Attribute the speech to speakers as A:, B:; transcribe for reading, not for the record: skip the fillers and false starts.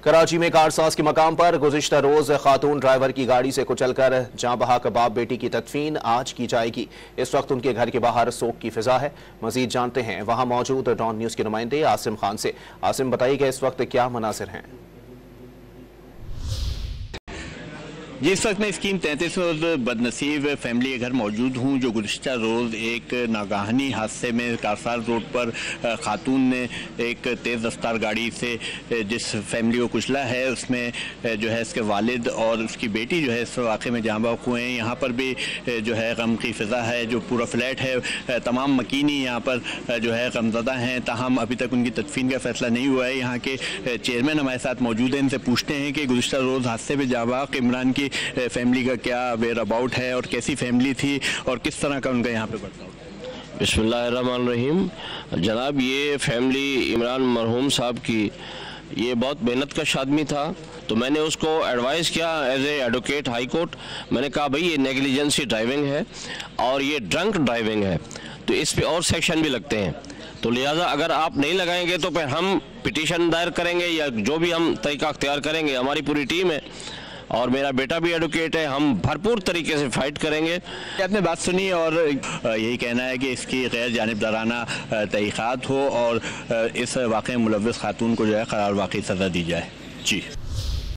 A: कराची में कारसाज के मकाम पर गुज़िश्ता रोज खातून ड्राइवर की गाड़ी से कुचलकर जाँ बहक बाप बेटी की तदफीन आज की जाएगी। इस वक्त उनके घर के बाहर सोग की फिजा है। मजीद जानते हैं वहां मौजूद डॉन न्यूज के नुमाइंदे आसिम खान से। आसिम, बताइए कि इस वक्त क्या मनासिर हैं?
B: जी, इस वक्त मैं स्कीम 33 रोज़ बदनसीब फैमिली के घर मौजूद हूँ, जो गुज़िश्ता रोज़ एक नागाहानी हादसे में कारसाज रोड पर खातून ने एक तेज़ रफ्तार गाड़ी से जिस फैमिली को कुचला है, उसमें जो है इसके वालिद और उसकी बेटी जो है इस वाक़े में जाँ बहक हुए हैं। यहाँ पर भी जो है गम की फ़िज़ा है। जो पूरा फ्लैट है, तमाम मकीनी यहाँ पर जो है गमज़दा हैं, ताहम अभी तक उनकी तदफीन का फ़ैसला नहीं हुआ है। यहाँ के चेयरमैन हमारे साथ मौजूद हैं, इनसे पूछते हैं कि गुज़िश्ता रोज़ हादसे में जाँ बहक इमरान की फैमिली का क्या वेयर अबाउट है और कैसी फैमिली थी और किस तरह का उनका यहाँ पे बर्ताव।
C: बिस्मिल्लाहिर्रहमानिर्रहीम। जनाब, ये फैमिली इमरान मरहूम साहब की ये बहुत मेहनत कश आदमी था, तो मैंने उसको एडवाइस किया as a advocate high court. मैंने कहा भाई ये नेग्लिजेंसी ड्राइविंग है और ये ड्रंक ड्राइविंग है, तो इस पे और सेक्शन भी लगते हैं, तो लिहाजा अगर आप नहीं लगाएंगे तो फिर हम पिटीशन दायर करेंगे या जो भी हम तरीका अख्तियार करेंगे। हमारी पूरी टीम है और मेरा बेटा भी एडवोकेट है, हम भरपूर तरीके से फाइट करेंगे।
B: आपने बात सुनी और यही कहना है कि इसकी गैर जानिबदाराना तहक़ीक़ात हो और इस वाक़े में मुलव्वस खातून को जो है क़रार वाक़ई सज़ा दी जाए। जी।